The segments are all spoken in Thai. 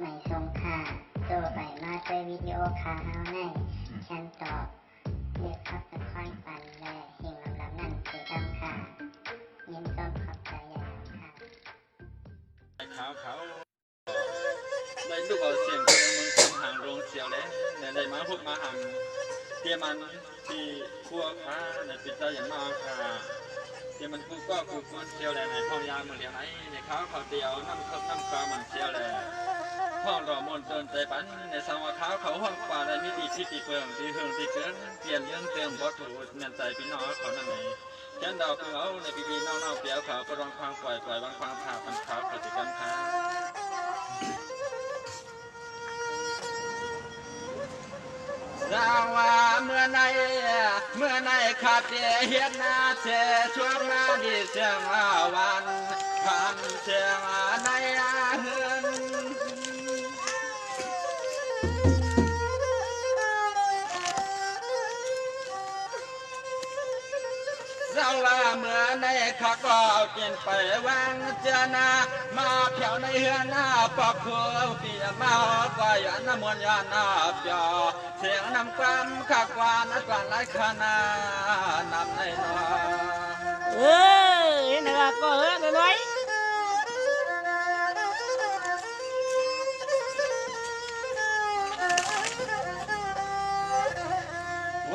ไม่ทรงค่าตัวใบมาด้วยวิดีโอคาเฮาในฉันตอบเลือกขับตะค่อยปันและเฮงลำนั่นเสียดำค่ะยินต้นขอบใจใหญ่ค่ะเขาในลูกเอาเสียงเพลงมึงคงห่างโรงเสียวเลยในมาพวกมาห่างเตียมันที่ครัวค้าในปิดใจอย่างมากค่ะเตียมันกูก็กูควรเชียวแหละในห้องยาเมืองเดียวไหนในเขาเดียวน้ำน้ำกามันเชียวแหละห้องรอมนเดินใจปันในสังวาเขาห้องกว่าในมิติพิธีเปลืองที่เฮืองที่เกินเปลี่ยนเรื่องเติมวัตถุเงินใจพี่น้องเขานั่นเองฉันดาวเปล่าในปีน้องเปลี่ยวเขาก็ร้องความปล่อยบางความผ่าปันเขาปฏิกรรมค่ะรางว่าเมื่อในขาดเฮียนาเชช่วงนาดีเสียงวันคำเสียงในเฮือนเราว่าเมื่อในขาก็เอาเจนไปวางเจนามาเพียวในเฮือนปอกหัวเปียมาก็ยันมวนยานาเปียเสียงนำความขากวานักวานไร้ขนานำในนอเห็นอะไรก็น้อย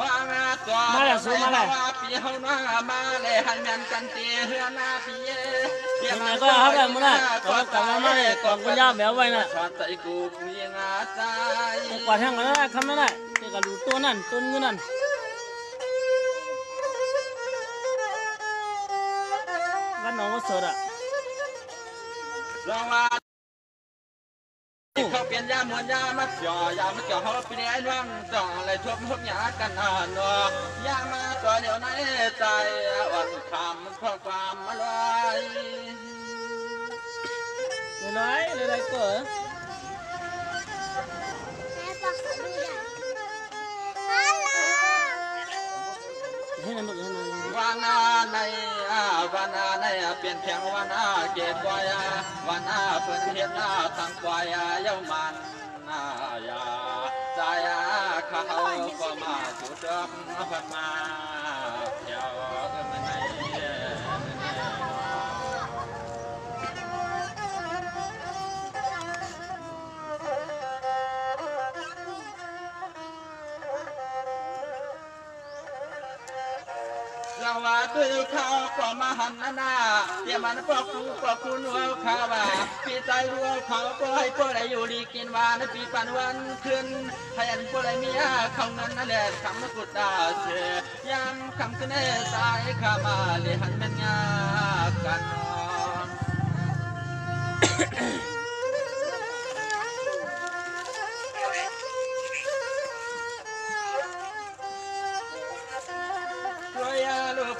ว่ามาแล้วสู้มาแล้วปีเฮาหน้ามาเลยหันยันกันตีเฮือหน้าปีเปียมาก็เขาแบบมึงน่ะก็กลับมาเลยกองกุญยาแบบไว้น่ะชาติกูยังอาใจกวาดแห้งแล้วนะทำไม่ได้เด็กก็รู้ตัวนั่นต้นเงินนั่นวันน้องก็สดอ่ะเขาเปลี่ยนยามวนยามาจ่อยามาจ่อเขาเปลี่ยนว่างจ่ออะไรทั่วพวกหยากันนัวยามาตัวเดียวในใจวันคำข้อความมาลอยเลยก็ให้นั่นบอกวานาในเปลี่ยนแข่งวานาเก็บไว้วานาเพื่อนเฮ็ดตั้งไว้เย้ามันยาใจเขาก็มาจุดดอกพันมาเที่ยวในเราว่าคือเขาก็มาหันหน้าเดี๋ยวมันพวกคุณว่าเขาว่าปีใจรัวเขาก็ให้พวกอะไรอยู่ดีกินวานปีปันวันขึ้นให้อันพวกอะไรมีเขาเงินนั่นแหละคำมากุดดาเสียยามคำขึ้นให้สายข้ามาเลยหันเป็นงากัน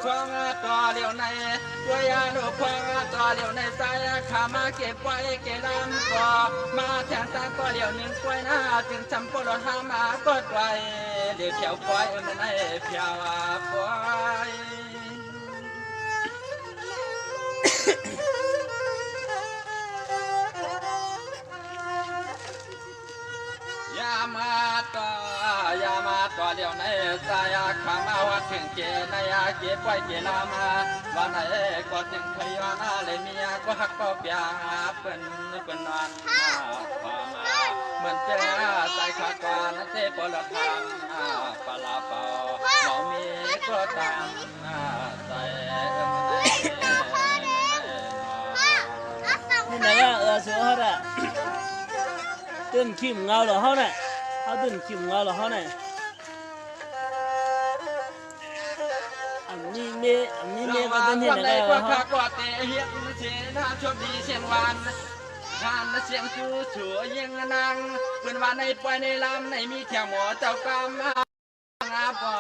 ควงตัวเดียวในตัวยาลูกควงตัวเดียวในสายขามาเก็บไว้เก็บลำก่อมาแทนตาก็เดียวหนึ่งกล้วยหน้าจึงจำปลดหามากดไว้เดี๋ยวเขียวควายมันให้เพียวควายยามาตัวเดียวในสายขามาวัดถึงเกในเก็บไว้เกลามาวันไหนก็ถึงขยานาเลยเมียก็หักก็เปียเป็นนอนพามาเหมือนเจ้าใจขาดกว่านั่นเทปลทางปลาเป่าหมอมีก็ตามใจนี่ไหนอ่ะเสือเขาเนี่ยตื่นขี้มเงาเหรอเขาเนี่ยเขาตื่นขี้มเงาเหรอเขาเนี่ยอันนี้เมย์ก็ตื่นที่ไหนกันเขากว่าเตะเฮียนเสียน่าชอบดีเสียงหวานงานเสียงชูชัวยังนั่งเป็นวันในปล่อยในลำในมีแถวหมอเจ้ากรรมงาปอ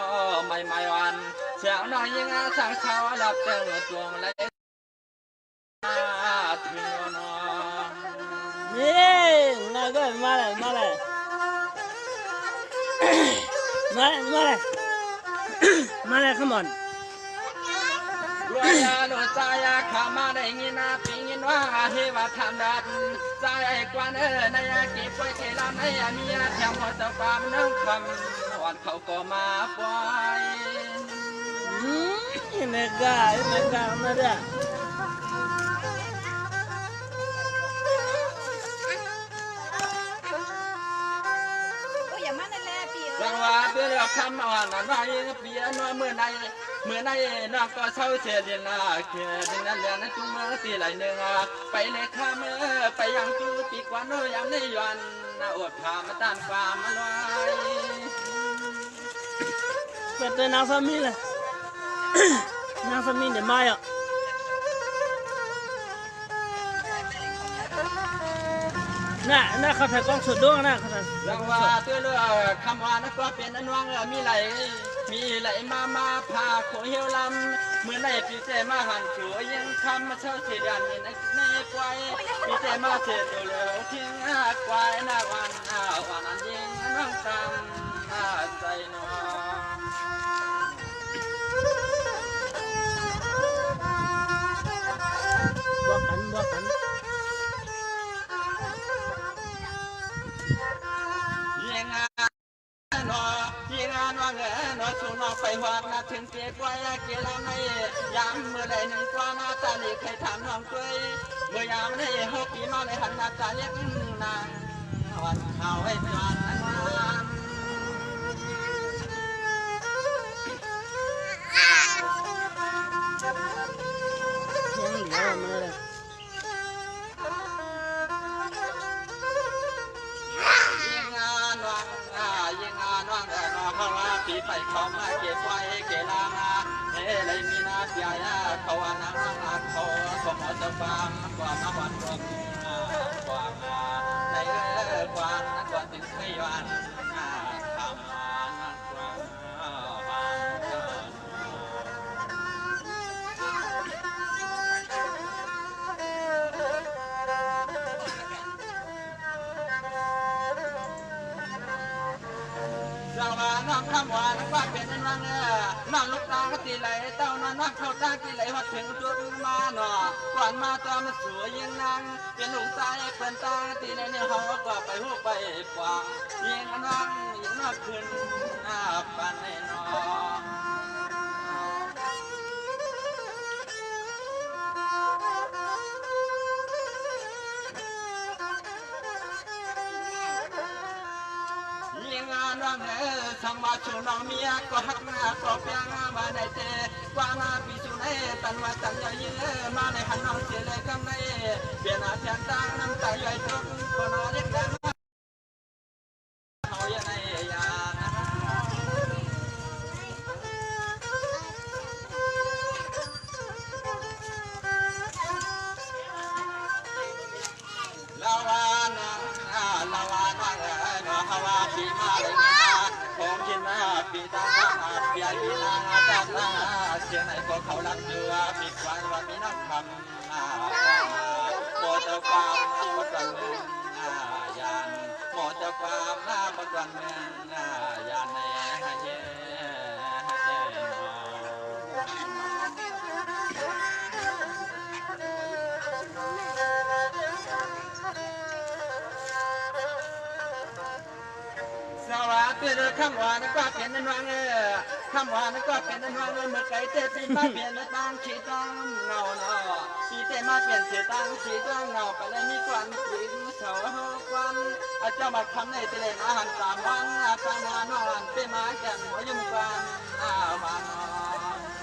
ไม่วันเสียงน้อยยังสั่งเขาหลับเจอตัวอะไรถึงนอนนี่นายก็มาเลยมาเลยcome on รวยโดนใจขามาได้ยินปีน ว่าเฮวาทำดัดใจกวนในเก็บไว้เกลาในเมียแถมหัวเจ้าความน้องคำอ่อนเขาก็มาปล่อย nega nada จังหวะเพื่อเลือกคำอ่อนนั้นไว้เปียน้อยเมื่อในน้องก็เศร้าเสียดินนาเขียดินนั้นเรียนจุงเมื่อตีไหลหนึ่งไปเลยข้าเมื่อไปยังจูปีกว่าน้อยยังในวันอดพามาต้านความมันไว้ Pete na família na família Maiaน่าเขาถ่ายกล้องสดด้วยนะเขาถ่าย จังหวะเพื่อเลือกคำว่านักก็เป็นน้องมีไหลมาพาโขเหี่ยวลำเมื่อในปีเจมาหันชัวยังคำมาเช่าเสียดันในควายปีเจมาเสียเร็วทิ้งควายหน้าวันนั้นยิงน้องตามใจน้องบวกกัน ยิงานว่าเงินชูนอไปหวานนาถึงเก็บไว้เกล้าในยามเมื่อใดหนึ่งกว่านาตาลีเคยถามน้องเคยเมื่อยามในหกปีมาในหันนาตาเล็กนางวันเขาให้จวนนั้นวันยังเหลือมาเลยปีไปเขามาเก็บไว้เกลามาเลยมีนาเสียเขาว่านาเขาสมอจะฟังกว่ามาวันรวมกว่าในกว่านักกว่าถึงไม่วันทำนักกว่าน้องคำว่านักว่าเป็นนังน้องลูกตาตีไหลเต้าน้องเข้าตาตีไหลหัดถึงจุดมาหนอก่อนมาตามันสวยยังนางเป็นลูกตาเป็นตาตีไหลเนี่ยเขาก็ไปหูไปกวางยิงน้องยิงน้องขึ้นปันในน้องสังวาชูน้องเมียก็หักหน้าก็เปียงมาในเจกว่านาปีชูในตันว่าตันใหญ่เยอะมาในหันน้องเสียเลยกำในเปลี่ยนอาเทียนตาน้ำตาใหญ่ตรงก็นอเล็กแดงเขาอย่างในยาลาวานลาวานว่าฮาวาปีมาเลยผมกินมาปีตาเปียกีนาจัดนาเสียงไหนก็เขารักเดือปีกวันวันมีน้ำคำโปรดเจ้าความบดวันเมืองยันโปรดเจ้าความบดวันเมืองยันในฮะเย่สวัสดีคำว่านักว่าเป็นนันวังคำว่านักว่าเป็นนันวังเมื่อไก่เตะปีมาเปลี่ยนมาตั้งขีดตั้งเงาเนาะปีเตะมาเปลี่ยนเสียตั้งขีดตั้งเงาไปเลยมีควันกลิ่นเสาควันอาเจ้ามาคำในเตะอาหารตามวันตามานอนเตะมาแก่นหัวยุ่งควันมานอน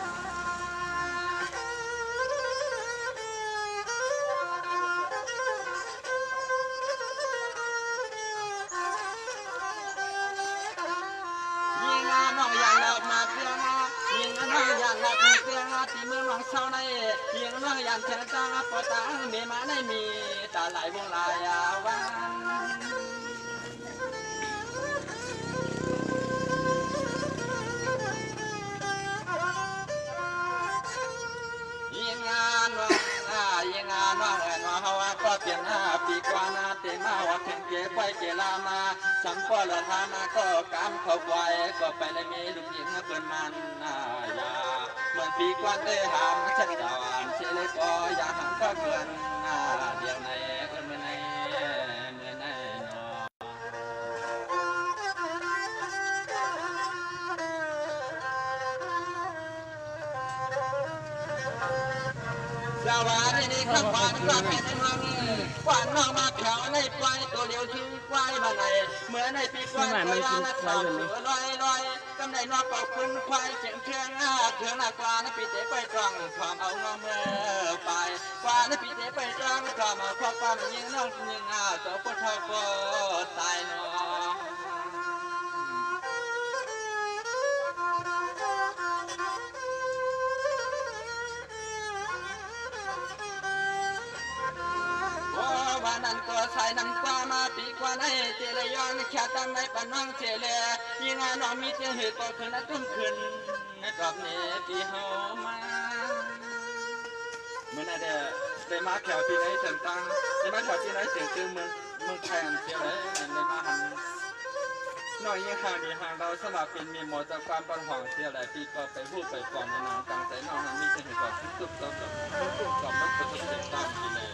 น้องอย่างเรามาเสียงยิงน้องอย่างเราเสียงที่เมืองน้องเศร้าในยิงน้องอย่างเชิญตาปอตาเมียมาในมีตาไหลวงลายวันยิงงานว่าฮาวาก็เปลี่ยนปีกว่านาเตมาว่าถึงเก็บไว้เกลามาสังปอละทานาก็กำเขาไว้ก็ไปเลยมีลูกหญิงเปิดมันยาเหมือนปีกว่าเตหามชัดดอนเชเลยก็อย่าหังก็เกิน ลาวานี่ข้างขวานก็เป็นมังขวานนอกมาแถวในปลายตัวเลี้ยวชื่อควายมาไหนเหมือนในปีกวายควายละทองลอยกำไรนอกเป่าคุณควายเสียงเครื่องหน้ากวานปีเตะไปตรังความเอางอเมื่อไปกวานปีเตะไปตรังความเอาข้อความยิงน้องยิงเจ้าพ่อทอก็ตายนอวันนั้นก็ใส่น้ำกว่ามาปีกว่าในเจริญย้อนแค่ตั้งในปนน้องเจริญยิ่งงานน้องมีเสียงเหตุก็คืนนั้นตุ้มคืนในรอบนี้ปีเฮามาเมื่อนั้นได้มาแถวปีไหนเสียงตังได้มาแถวปีไหนเสียงจื้อเมืองไทยอันเสียเลยได้มาหันน้อยยิ่งห่างดีห่างเราสมัครเป็นมีหมอจากความปัญหาเสียหลายปีก็ไปพูดไปก่อนในน้องตังแต่น้องนั้นมีเสียงเหตุก็ตุ้มต้องต้องประสบเสียงตามปีเลย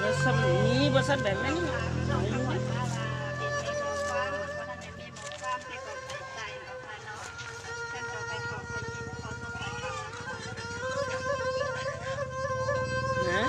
แล้วสมัยนี้บริษัทแบบนั้นนะ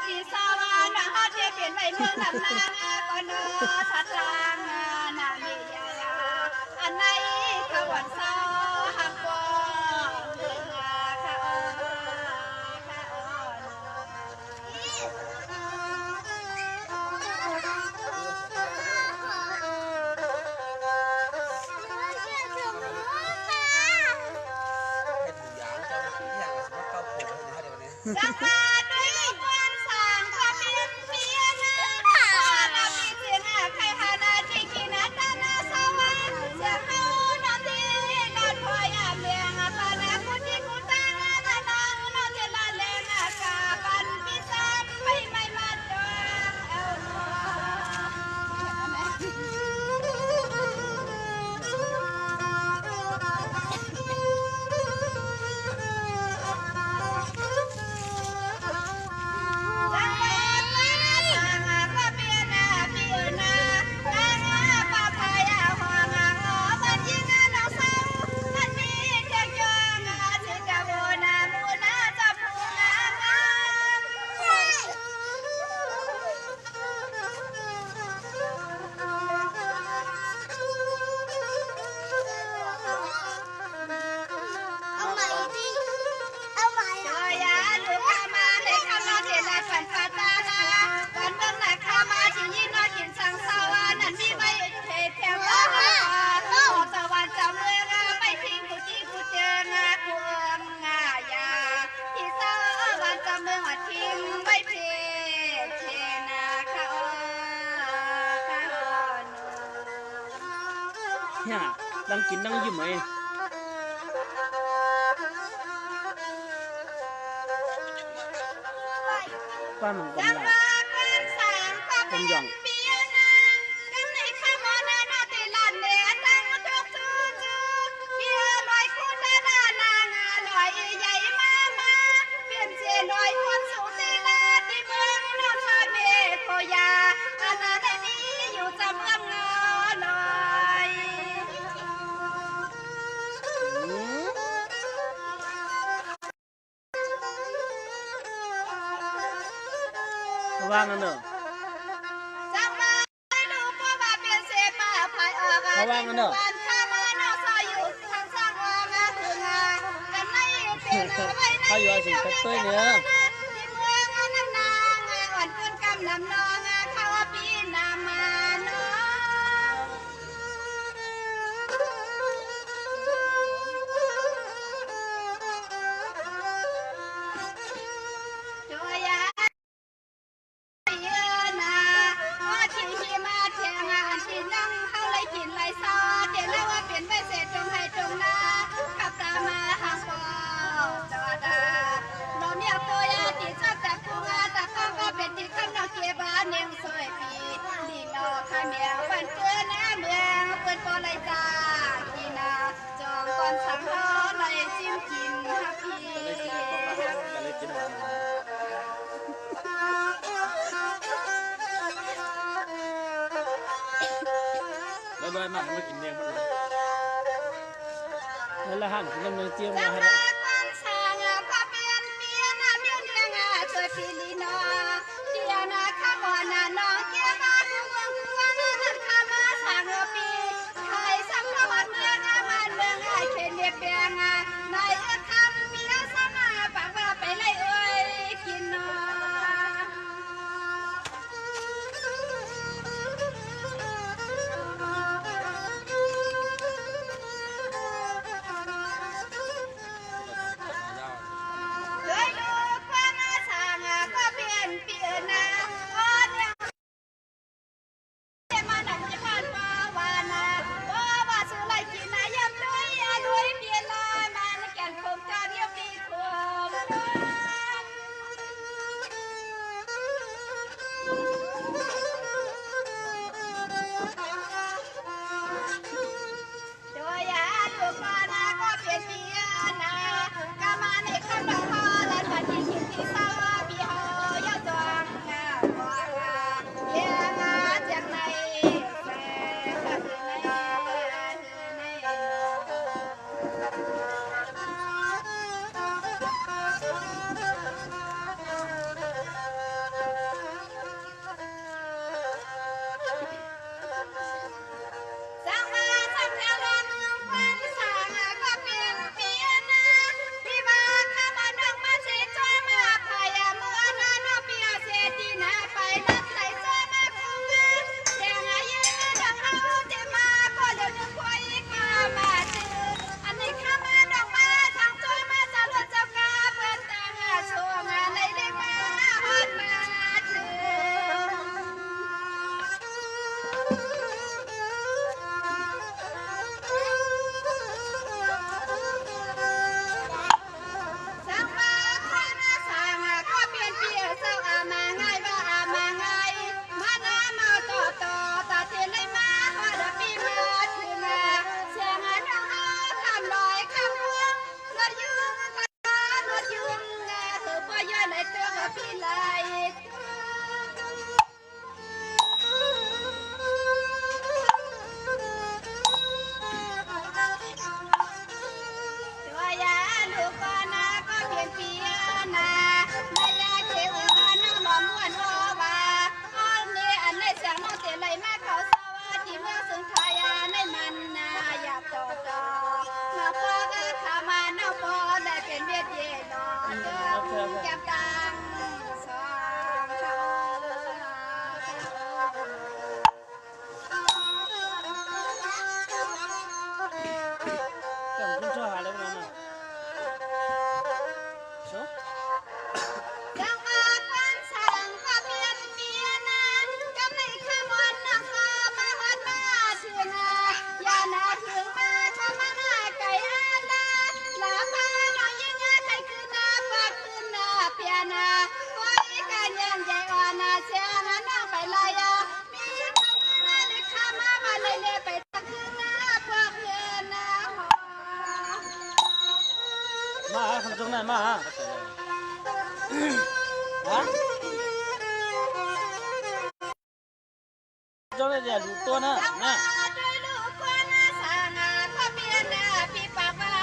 ที่สวรรค์ฮอดเปลี่ยนไปเมืองลำนางก็เนอทัดลางนามียายาอันไหนขวัญเศร้าหักบ่เมืองค่ะจังหวะ เนี่ยดังกินดังยิ้มไหมป้ามันกำลังเป็นหย่องว่างกันเนอะเขาว่างกันเนอะเขาอยู่อาศัยกันตัวเนื้อร้อยมากไม่กินเนียงมันเลยแล้วละหันกำลังเตรียมมาให้แล้ว มาคำตรงไหนมาฮะตรงไหนเดี๋ยวดูตัวนะนะ ด้วยลูกคนสางาก็เพียนพี่ปากว่า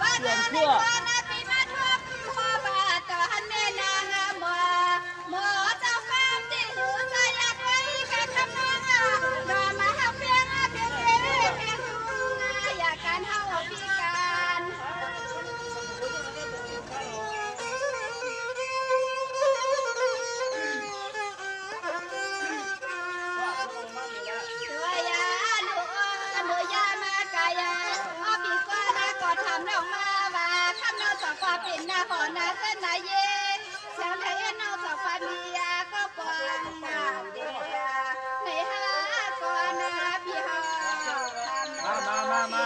ว่าในวันพี่มาทบหัวบาตอนแม่นางหมอเจ้าความที่หูใจอยากไว้แค่คำนองดอมาหาเพียงเพียงหูอยากการเฮาพิการปิดหน้าขอหน้าเส้นไหนเย็นเสียงไทยนอกจากความมียาก็กวางเดียในหาก่อนนะพี่ฮามา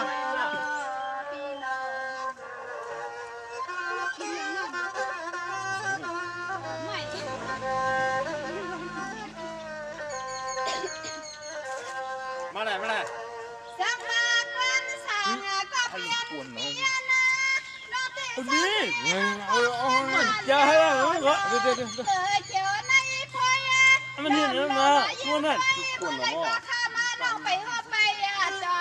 พี่น้องไม่มาไหนสักมาคนสางก็เพียนนี่มันจะให้อะไรก็เดี๋ยวมันเห็นแล้วนะตัวนั้นทุกคนนะว่าข้ามาน้องไปหอบไปจอ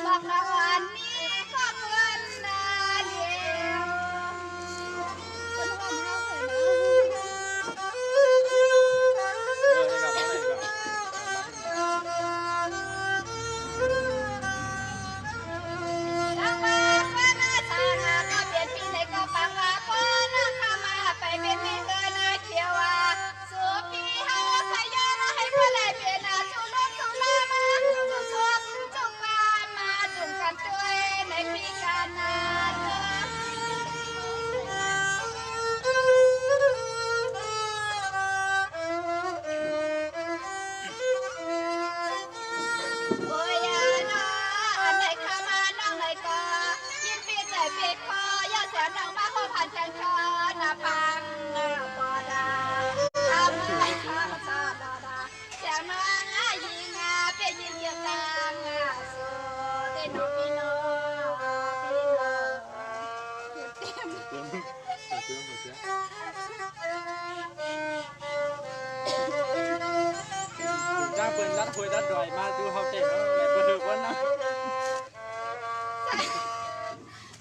บอกน้องวันนี้ก็เพื่อนนาเดียวคนวันเฮาจ้าเปิดรัดคุยรัดดอยมาดูเขาเต้นอะไรก็ถือว่านะ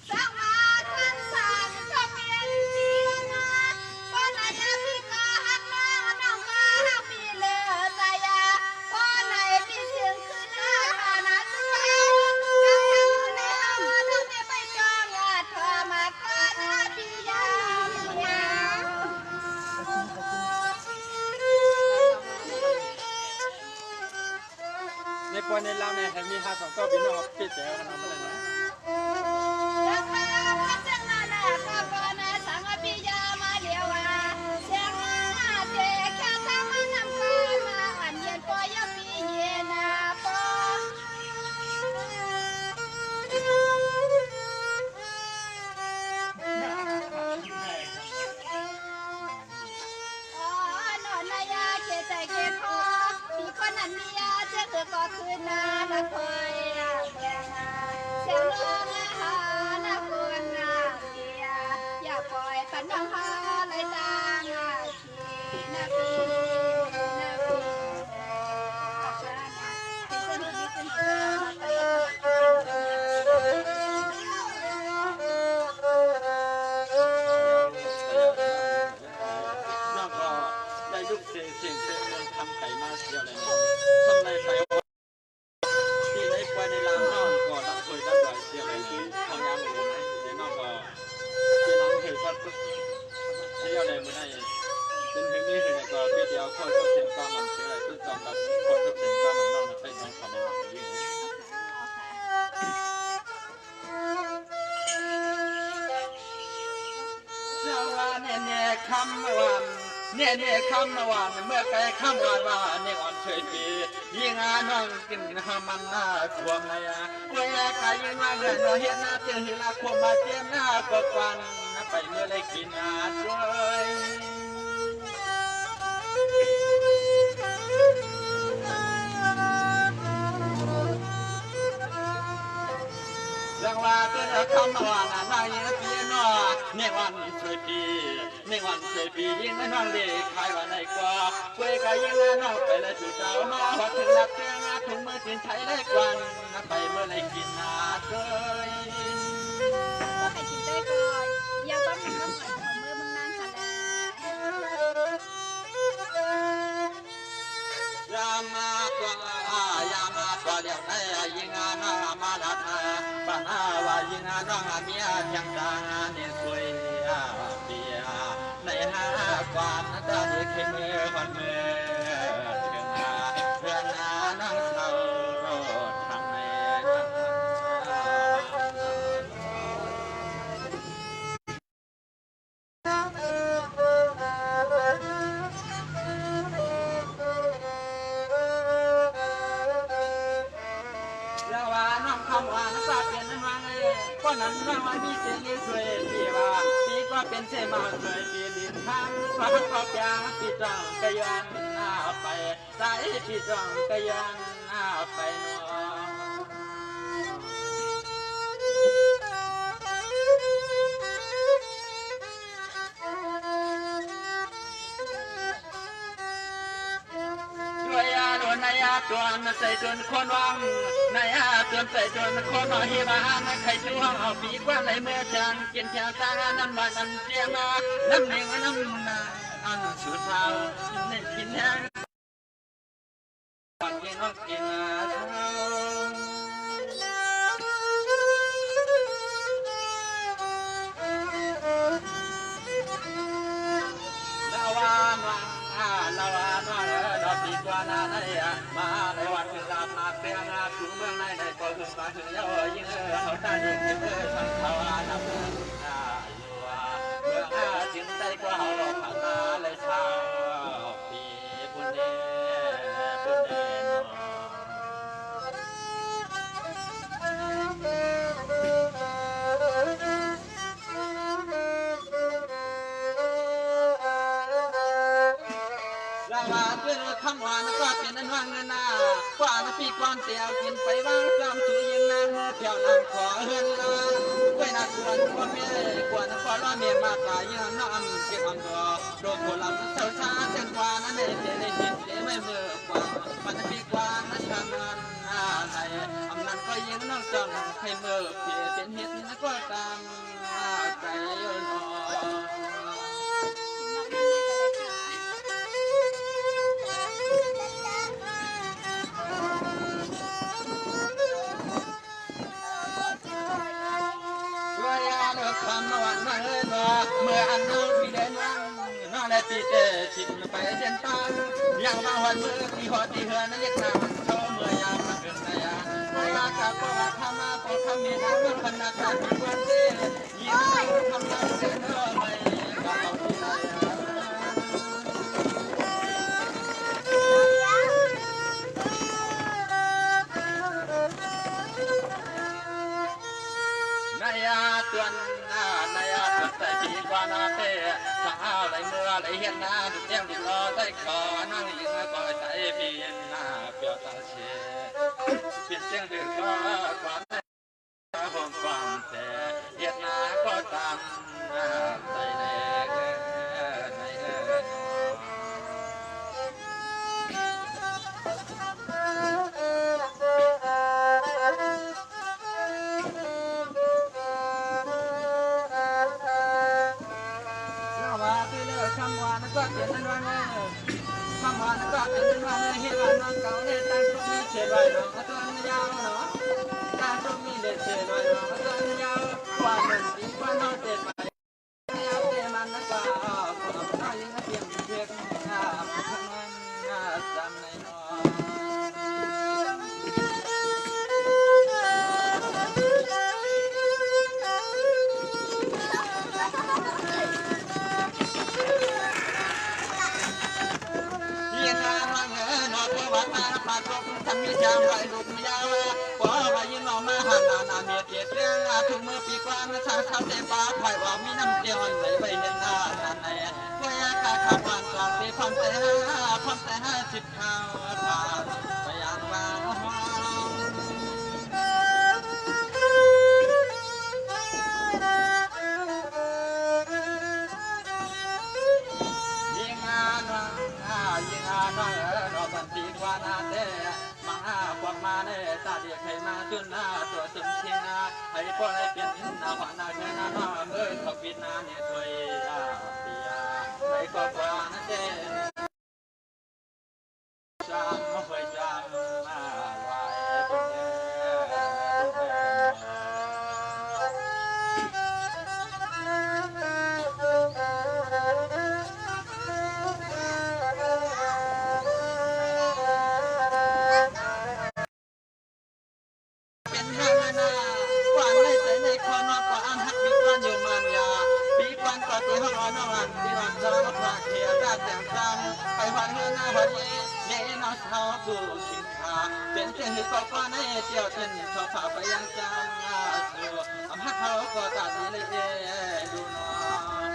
สักมาคันสางก็เปลี่ยนเสียงก็ไหนพี่ก็หักน้องก็หักพี่เลือใจก็ไหนพี่เสียงคือหน้าหานาสุดท้ายก็ยังในห้องต้องไปจองเธอมาก่อนพี่ยาในปอนในลาวในให้มี52ก็พี่น้องปิดแถวขนาดนั้นเลยนะรักมาพัดจังนาก็ก่อนสังพี่ยามาเดียวเสียงเจ๊แค่ทำมันนำกันมาอันเย็นปอยพี่เย็นปอใจเก็บพอพี่คนนั้นมียาเจ้าคือก็คืนนาละคอยแก่นาเสียงน้องหานาคนนาเบียอย่าปล่อยกันน้องหาเลยตางชีนาปีนาปีกับชาติที่สนุกที่สนุกมาไปลูกเสียงมันทำไก่มาเสียอะไรนะทำไรไปที่ในควายในลำนอกก็รับเคยรับไหวเสียอะไรนะทำยามเลยไหมเดี๋ยวนอกก็ที่น้ำเคยก็เสียอะไรไม่ได้เป็นเพียงนี้เลยก็พี่เดียวข้อทุกเสียงก็มันเสียอะไรคือตอนรับข้อทุกเสียงก็มันนอกไปน้องขอในหลังยิ่งเจ้าว่าเนี่ยคำวันเนี่ยคำว่าเมื่อไกลคำว่าเนี่ยอ่อนเฉยปียิ่งน้องกินมันหน้าควมเลยกล้วยไก่ยิ่งมาเงินเห็นหน้าเตียงหิลาควมมาเจียมหน้ากกวันไปเมื่อไรกินด้วยจังว่าเป็นคำว่าหน้าเยี่ยปีนอ เนื่องวันช่วยปีเนื่องวันช่วยปียิ่งน้องเด็กขายว่าในกว่าช่วยก็ยิ่งน้องไปเลยสู่เจ้ามาว่าถึงหลักเตียงถุงมือกินใช้ได้กวันไปเมื่อไรกินหาเคยก็ให้กินได้ก่อนเดี๋ยวก็มีน้ำหวานของเมื่อมึงนั่งค่ะยามาตัวเดี๋ยวได้ยิงน้องมาลัดปัญหาว่ายิงน้องเมียจังตาเนี่ยสวยเบียในห้ากว่านั้นได้เคยมือวันมือถึงเพื่อนน้องเศร้าทางในก็นั้นว่ามีเสียงสวยปีว่าปีก็เป็นเสมาสวยปีลิ้นทางฟังขอบยางปีจังกะยันหน้าไปสายปีจังกะยันหน้าไปน้องนายาตัวนใส่จนคนวังนายาตัวนใส่จนคนหิมะใครช่วงเอาปีกว่าในเมื่อจังกินแค่ตาน้ำมันน้ำเจียมาน้ำหนึ่งน้ำนาอันสุดเท้าเน้นกินแห้งวันกินน้องกินเท้าปีกว่านาในมาในวันถึงลาบมาเตียงถึงเมืองในในก็ถึงมาถึงเยอะยิ่งเขาตายิ่งเกิดทั้งเขาน้ำอยู่เมืองจึงได้ก็เขาผ่านมาเลยชาวปีบุญเดบุญเดคำว่านักว่าเป็นนั้นว่างเงินกว่านักพี่กวนเตียวกินไปว่างจำชื่อยังนางเที่ยวนางขอเฮือนลากล้วยนักวนกว่าเมียกว่านักขอล้อเมียมากายยังน้ำเก็บอันตัวโดนคนลำเท่าช้าเต็มกว่านั้นเด็ดได้กินเสียไม่เมื่อกว่าปันพี่กว่านักทำงานในอำนาจก็ยังน้องจังให้เมื่อเพียเป็นเหตุนักก็ตามใจย้อนคำวันมาเมื่ออันน้องพี่เดินวังน้องได้ปีเตชิดไปเส้นตังยังมาวันมือที่หัวที่เฮือนั่นเรียกนามโชว์เมื่อยามมาเกินนายาโอ้ยากาโกว่าทำมาพอทำมีน้ำมันขนาดขาดมีวันเสียยิ่งทำน้ำเสียเนื้อไม่ก็เอาที่นายานายาตัวนายาตัวใส่ปีกว่านาเตะสาวไหลเมื่อไหลเห็นหน้าดุเตี้ยงดุรอได้ขอนั่งยิงก็ใส่ปีหน้าเปลี่ยวตาเชเปลี่ยนเสียงดึกก็ความตาผมความแต่เห็นหน้าก็ตามใส่ในคำว่านักก็เป็นนั้นว่าคำว่านักก็เป็นนั้นว่าเห็นว่าน้องเก่าเนี่ยตั้งตรงนี้เฉยไว้น้องตัวยาวเนาะตั้งตรงนี้เด็ดเฉยไว้น้องตัวยาวกว่าหนึ่งปีกว่าน้องเด็ดไปยาวเต็มมันนักก็คนน้อยยังเพียงเพียงทำมันจำในน้องทำมีจามไหลลุกยาวว่าว่ายิงออกมาหันนาเมียเกียรติเรื่องถึงเมื่อปีกว่านะชาชาวเตปาไผ่ว่ามีน้ำเจียวไหลไปเห็นหน้านั่นไหนก็ยากาขับผ่านกองที่พร้อมแต่จิตข่าวผ่านไปอย่างว่า จุนนาตัวสมเทียงนาให้พ่อได้เป็นนาหวานาเงินนามาเมื่อขบินนาเนี่ยถอยอาปียาในก็กว่านั่นเองจำมาไว้จำมาไว้คนเดียวเป็นเสียงหือก็ฟ้าในเจียวเต้นเขาฝ่าไปยังจำงาสู่อำหักเขาก็ตัดเลยดูน้อง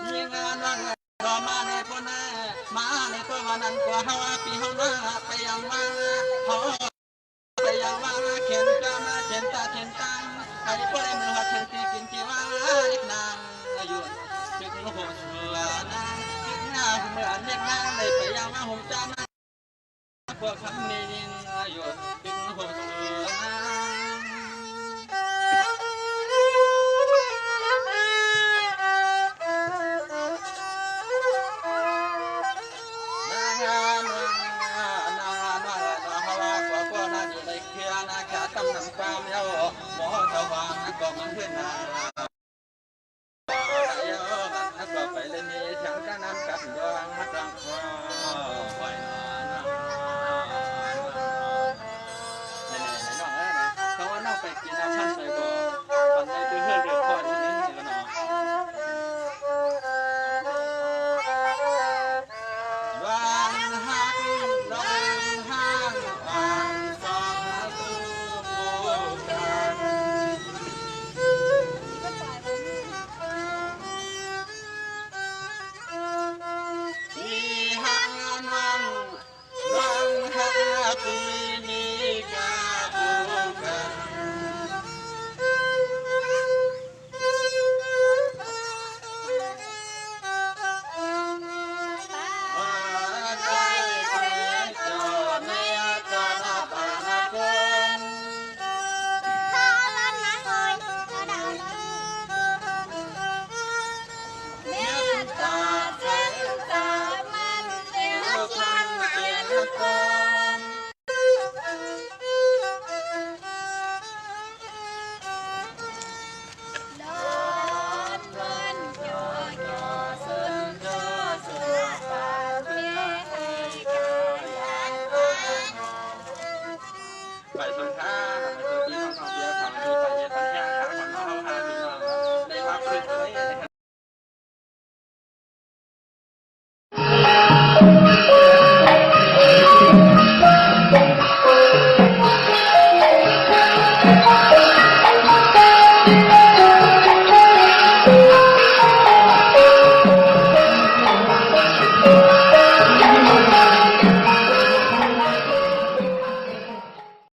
ยิงงานว่างก็มาในพนมาในตัววันนั้นกว่าเฮาปีเฮาหน้าไปยังมาเขาไปยังว่าเข็นกามาเข็นตาเข็นตังใครก็ได้มือหัดเข็นตีกินที่ว่าเล็กนางอายุถึงหัวเสือนางถึงหน้าเมื่อเล็กนางเลยไปยังว่าผมจำพวกคำนี้ยิงอายุถึงหัวเสือนางตำนำความเย้าหมอสว่างก็มันเพื่อนนา